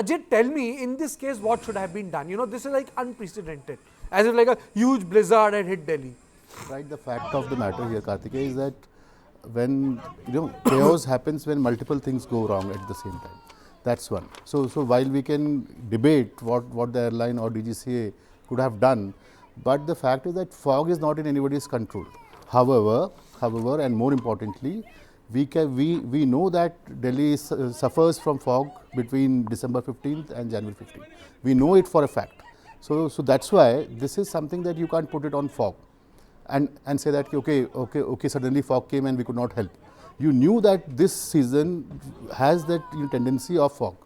Ajit, tell me, in this case, what should have been done? This is like unprecedented. As if like a huge blizzard had hit Delhi. Right, the fact of the matter here, Kartikeya, is that when chaos happens when multiple things go wrong at the same time. That's one. So while we can debate what the airline or DGCA could have done, but the fact is that fog is not in anybody's control. However, and more importantly, we know that Delhi suffers from fog between December 15th and January 15th. We know it for a fact. So that's why this is something that you can't put it on fog and say that okay, suddenly fog came and we could not help. You knew that this season has that tendency of fog.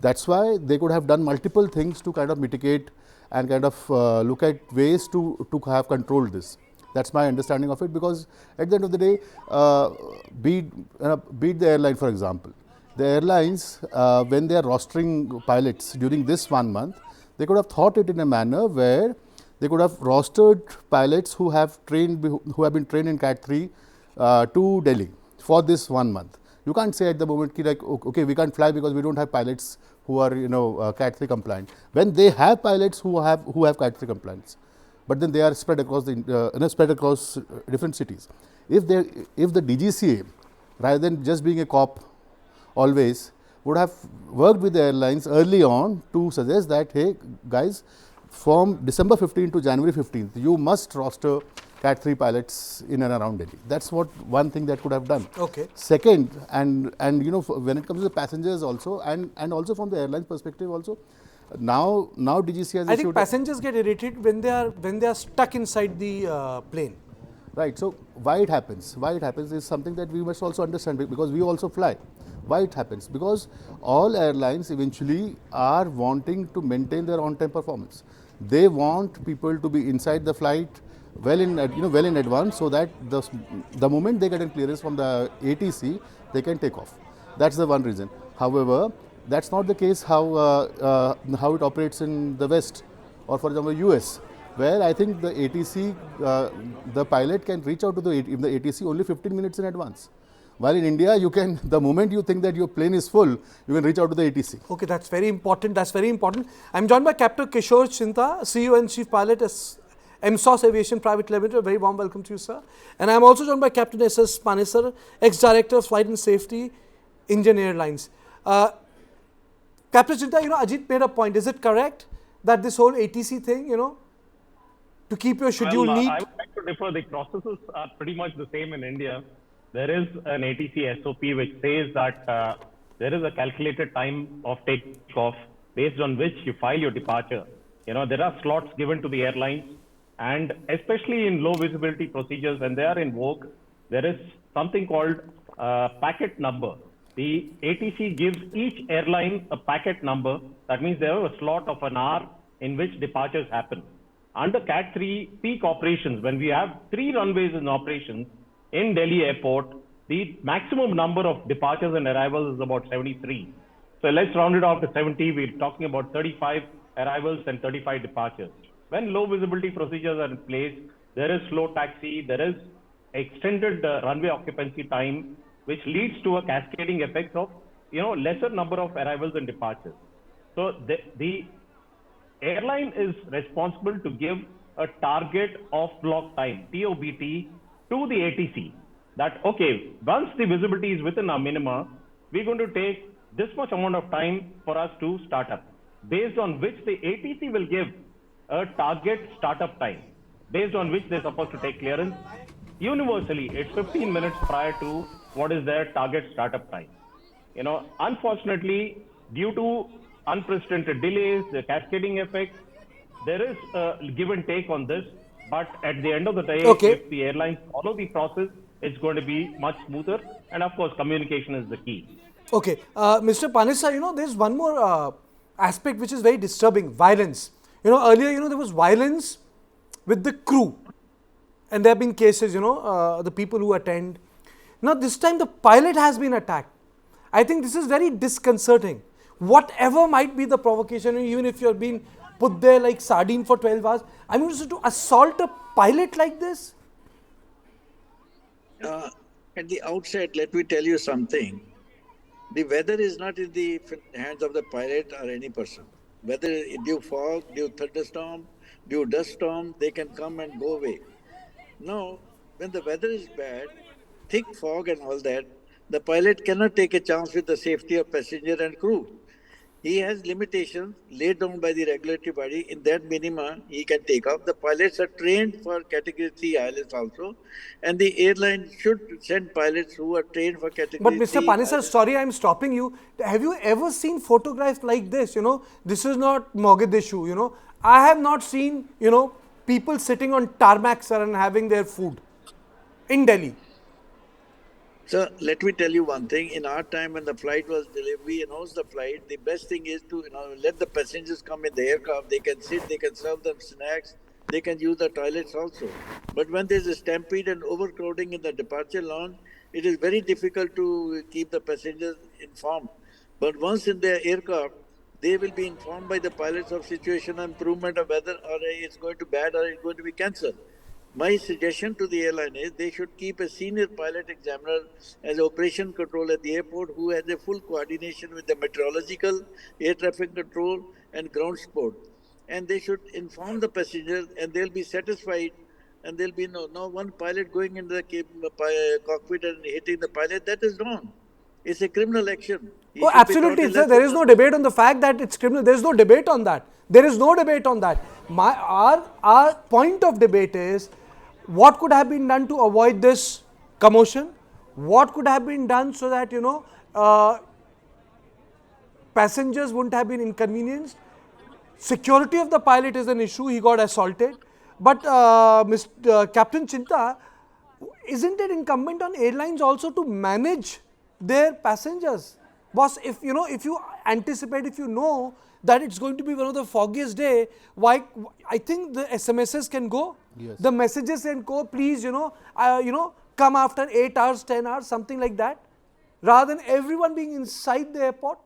That's why they could have done multiple things to kind of mitigate and kind of look at ways to have controlled this. That's my understanding of it, because at the end of the day, be it the airline, for example. The airlines, when they are rostering pilots during this 1 month, they could have thought it in a manner where they could have rostered pilots who have been trained in Cat 3 to Delhi for this 1 month. You can't say at the moment like, okay, we can't fly because we don't have pilots who are Cat 3 compliant. When they have pilots who have Cat 3 compliance, but then they are spread across different cities. If the DGCA, rather than just being a cop always, would have worked with the airlines early on to suggest that, hey guys, from December 15th to January 15th, you must roster Cat 3 pilots in and around Delhi. That's one thing that could have done. Okay. Second, and when it comes to the passengers also, and also from the airlines perspective also, now DGCA has I think passengers get irritated when they are stuck inside the plane. Right. So why it happens? Is something that we must also understand, because we also fly. Why it happens? Because all airlines eventually are wanting to maintain their on-time performance. They want people to be inside the flight well in advance, so that the moment they get a clearance from the ATC, they can take off. That's the one reason. However, that's not the case how it operates in the West, or for example US, where I think the ATC, the pilot can reach out to the ATC only 15 minutes in advance. While in India, you can, the moment you think that your plane is full, you can reach out to the ATC. Okay, that's very important. I'm joined by Captain Kishore Chinta, CEO and Chief Pilot at MSOS Aviation Private Limited. A very warm welcome to you, sir. And I'm also joined by Captain S.S. Panesar, Ex-Director of Flight and Safety, Indian Airlines. Captain Chinta, Ajit made a point. Is it correct that this whole ATC thing, to keep your schedule neat? I would like to differ. The processes are pretty much the same in India. There is an ATC SOP which says that there is a calculated time of takeoff based on which you file your departure. There are slots given to the airlines, and especially in low visibility procedures, when they are in vogue, there is something called packet number. The ATC gives each airline a packet number. That means they have a slot of an hour in which departures happen. Under Cat 3 peak operations, when we have 3 runways in operations in Delhi airport, the maximum number of departures and arrivals is about 73. So let's round it off to 70. We're talking about 35 arrivals and 35 departures. When low visibility procedures are in place, there is slow taxi, there is extended runway occupancy time, which leads to a cascading effect of lesser number of arrivals and departures. So the airline is responsible to give a target off block time, TOBT, to the ATC. That okay, once the visibility is within our minima, we're going to take this much amount of time for us to start up, based on which the ATC will give a target startup time, based on which they're supposed to take clearance. Universally, it's 15 minutes prior to what is their target startup time. Unfortunately, due to unprecedented delays, the cascading effect, there is a give and take on this. But at the end of the day, if the airlines follow the process, it's going to be much smoother. And of course, communication is the key. Okay. Mr. Panesar, there's one more aspect which is very disturbing: violence. Earlier, there was violence with the crew. And there have been cases, the people who attend. Now, this time the pilot has been attacked. I think this is very disconcerting. Whatever might be the provocation, even if you're being put there like sardine for 12 hours, I mean, to assault a pilot like this? At the outset, let me tell you something. The weather is not in the hands of the pilot or any person. Whether due fog, due thunderstorm, due dust storm, they can come and go away. Now, when the weather is bad, thick fog and all that, the pilot cannot take a chance with the safety of passenger and crew. He has limitations laid down by the regulatory body. In that minima, he can take off. The pilots are trained for category 3 ILS also, and the airline should send pilots who are trained for But category Mr. 3 Panisar, ILS. sorry, I'm stopping you. Have you ever seen photographs like this? This is not Mogadishu. I have not seen, people sitting on tarmac, sir, and having their food in Delhi. So let me tell you one thing. In our time, when the flight was delayed, we announced the flight. The best thing is to let the passengers come in the aircraft. They can sit, they can serve them snacks, they can use the toilets also. But when there's a stampede and overcrowding in the departure lounge, it is very difficult to keep the passengers informed. But once in the aircraft, they will be informed by the pilots of situation improvement of whether or it's going to bad or it's going to be cancelled. My suggestion to the airline is they should keep a senior pilot examiner as operation control at the airport who has a full coordination with the meteorological, air traffic control, and ground support. And they should inform the passengers and they'll be satisfied. And there'll be no one pilot going into the cockpit and hitting the pilot. That is wrong. It's a criminal action. He Oh, should be taught a absolutely, sir. There lesson. is no debate on the fact that it's criminal. There is no debate on that. There is no debate on that. Our point of debate is what could have been done to avoid this commotion. What could have been done so that passengers wouldn't have been inconvenienced. Security of the pilot is an issue. He got assaulted. But Captain Chinta, isn't it incumbent on airlines also to manage their passengers? Boss, if you anticipate, if you know that it's going to be one of the foggiest day, why? I think the SMSs can go. Yes. The messages can go. Please, come after 8 hours, 10 hours, something like that, rather than everyone being inside the airport.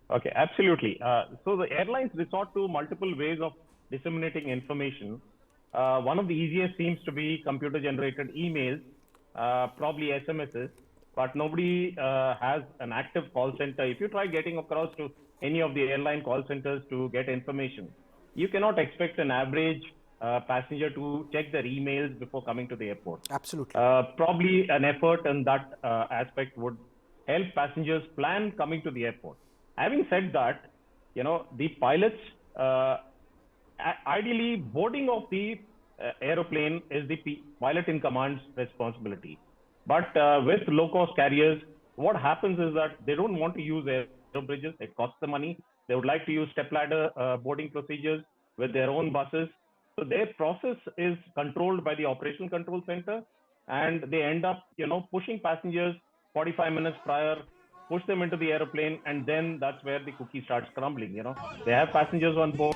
Okay, absolutely. So the airlines resort to multiple ways of disseminating information. One of the easiest seems to be computer-generated emails, probably SMSs, but nobody has an active call center. If you try getting across to any of the airline call centers to get information, you cannot expect an average passenger to check their emails before coming to the airport. Absolutely. Probably an effort in that aspect would help passengers plan coming to the airport. Having said that, the pilots, ideally boarding of the aeroplane is the pilot in command's responsibility. But with low-cost carriers, what happens is that they don't want to use aero bridges. It costs the money. They would like to use stepladder boarding procedures with their own buses. So their process is controlled by the operational control center, and they end up, pushing passengers 45 minutes prior, push them into the aeroplane, and then that's where the cookie starts crumbling. They have passengers on board.